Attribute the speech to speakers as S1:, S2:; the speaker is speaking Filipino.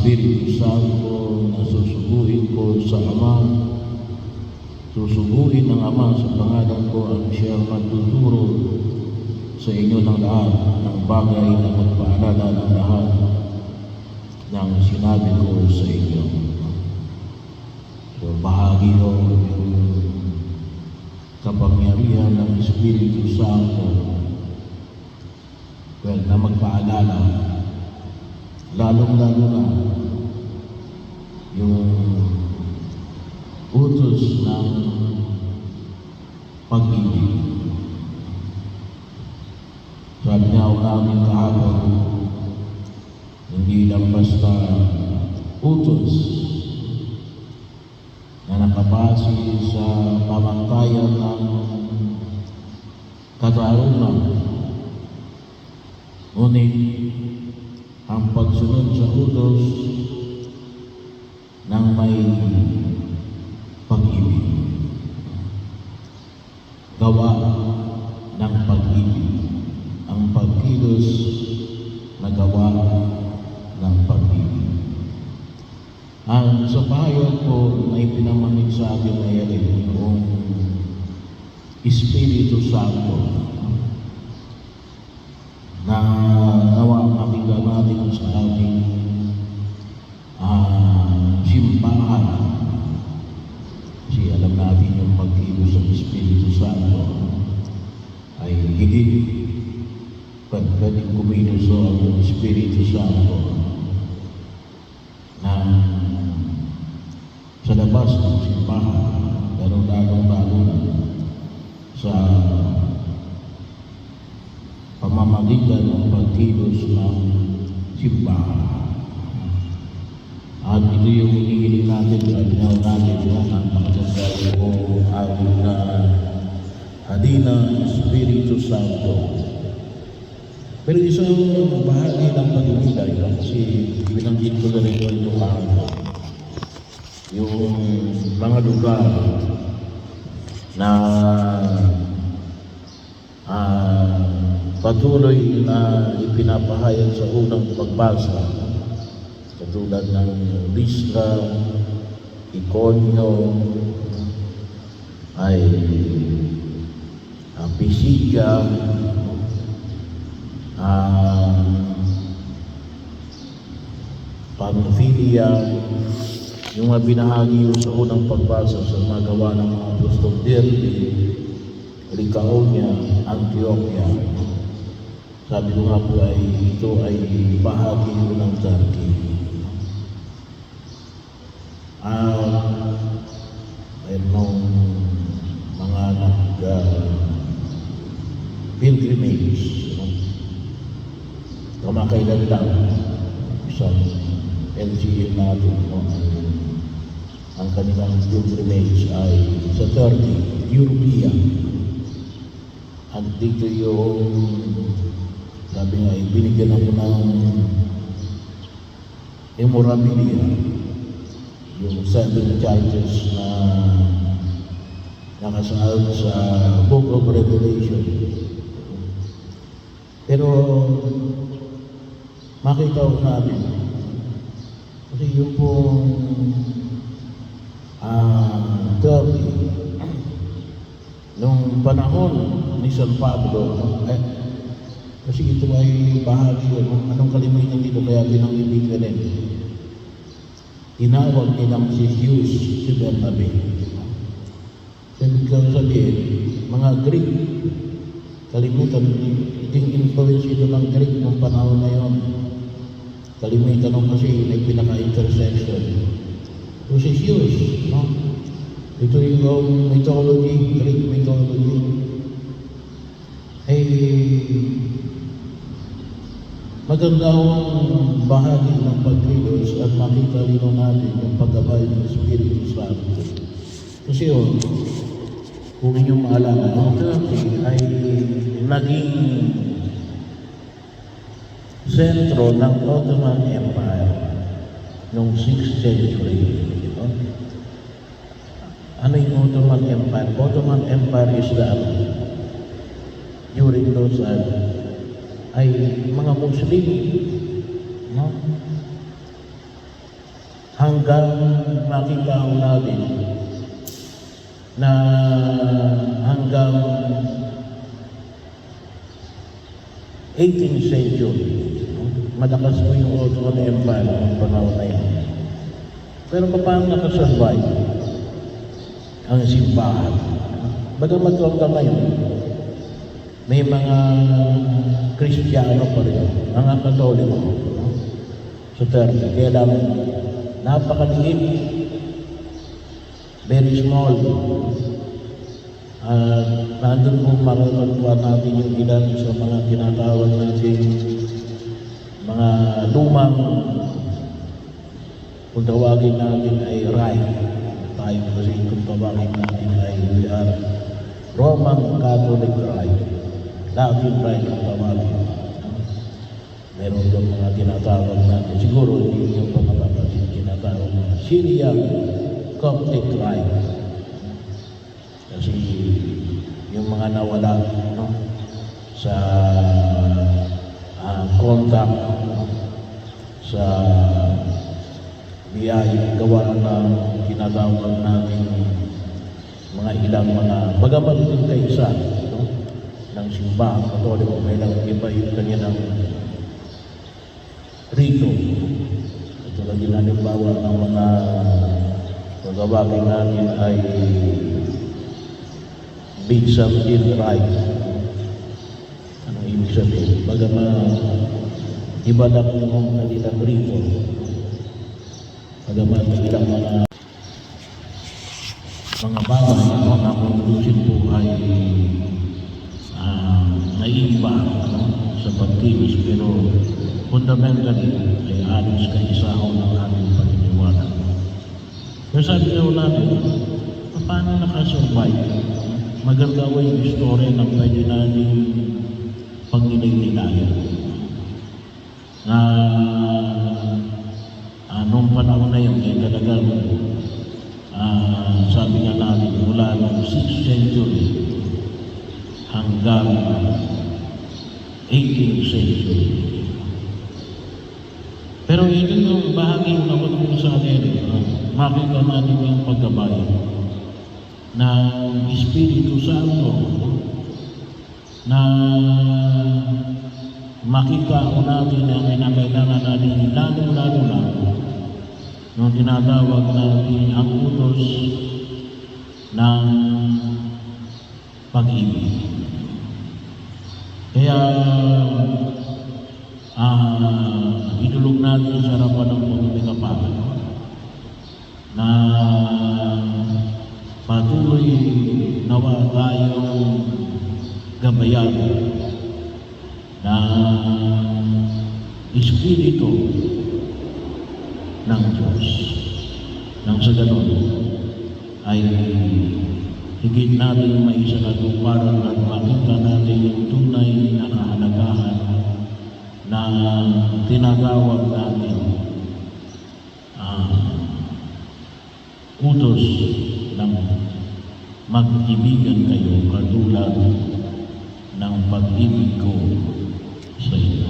S1: Espiritu Santo na susuguin ko sa Ama, susuguin ng Ama sa pangalan ko ang siyang magtuturo sa inyo ng lahat ng bagay na magpaalala ng lahat ng sinabi ko sa inyo. So, bahagi ko yung kapangyarihan ng Espiritu Santo na magpaalala, lalong-lalo na yung utos ng pag-ibig. Sabi niya ako namin kahapon, hindi lang basta utos na nakabase sa pamangkayan ng katarungan, ngunit ang pagsunod sa utos ng may pag-ibig, gawa ng pag-ibig, ang pagkilos na gawa ng pag-ibig. Ang sa pahayag ko na ipinamanig sa akin ay yung Espiritu Santo na nawa makinggan natin sa ating simbahan. Kasi alam natin yung pagkilos ng Espiritu Santo ay higit pwedeng kumilos ang Espiritu Santo na sa labas ng simbahan, pero lalong-lalo na sa pamamagitan ng pagkilos ng simbahan. At ito yung hinihiling natin, sabi natin ang pagkakasal ko aking na halina Espiritu Santo. Pero isang bahagi ng pag-ibig kasi binanggit ko na rin ito kahapon, yung mga lugar na patuloy na ipinapahayag sa unang pagbasa, katulad ng Listra, Iconio, ay Pisidia, Pamphylia, yung mga binahagi sa unang pagbasa sa mga gawa ng mga Apostol, Derbe, Lycaonia, Antioquia. Sabi ko nga po ay ito ay bahagi ng Turkey. Mayroong mga pilgrimage. Kamakailan lang isang LGM natin, ang kanilang pilgrimage ay sa Turkey, European. At dito yung sabi nga, binigyan ako ng memorabilia, yung 7 charges na nakasaad sa Book of Revelation. Pero makita ko natin, kasi yung pong Turkey, nung panahon ni San Pablo, kasi ito ay bahagi, anong kalimitan dito kaya binanggit rin. Tinawag nilang si Zeus, si Bernabe. Sabihin, mga Greek, kalimitan, yung influence ito ng Greek ng panahon na yun. Kalimitan nung kasi may pinaka-intersection. So si Zeus, no? Ito yung mythology, Greek mythology. Maganda ang bahagi ng pagkilos at makita rin natin yung paggabay ng Espiritu Santo. Kasi kung inyong maalala, ang Turkey ay naging sentro ng Ottoman Empire noong 6th century. Ano yung Ottoman Empire? Ottoman Empire is that during those ay mga Muslim, no? hanggang makita ko natin na hanggang 18th century, malakas po yung Ottoman Empire ng panahon na yan. Pero paano nakasurvive ang simbahan? Bagamat hanggang ngayon, may mga Kristiyano pa rin, mga Katoliko sa Turkey. Kaya lang, napakaliit, very small. Nandun po makakatuwa natin yung ilan sa mga tinatawag natin mga lumang, kung tawagin natin ay Rite. Tayo kasi kung tawagin natin ay we are Roman Catholic Rite. Latin Rite kung tawagin. Meron doon mga tinatawag natin. Siguro hindi yung pamakapasin tinatawag na Syrian Coptic Rite. Kasi yung mga nawala sa contact sa biyaya gawa ng tinatawag natin mga ilang mga bagamat din kaisa ng simbahan Katoliko, may lang iba yung kanilang rito. Ito lang yung halimbawa ng mga pagkabagay natin ay Byzantine Rite. Anong ibig sabihin? Bagamat iba lang yung kanilang rito. Bagamat ilang mga bagay na konklusin po ay naiiba sa pagkilos, pero fundamentally ay alis kaisahon ng ating paniniwala. Pero sabi nga natin, paano nakasurvive? Maganda ko yung istorya na pwede natin pag-nilay-nilayan. Noong panahon na yun, talagang sabi nga natin, mula noong 6th century hanggang 18th century. Pero ito yung bahagi yung naman kung sa atin, makita natin yung pagkabay ng Espiritu Santo na makita ko natin ang kinakailangan natin lalo-lalo na nung tinatawag natin ang utos ng pag-ibig. Kaya idulog natin sa harapan ng Panginoong Kapatid na patuloy nawa tayong gabayan ng Espiritu ng Diyos. Nang sa ganon ay higit natin maisalatuparan at makita natin yung tunay na kahalagahan na tinatawag natin utos ng mag-ibigan kayo katulad ng pag-ibig ko sa inyo.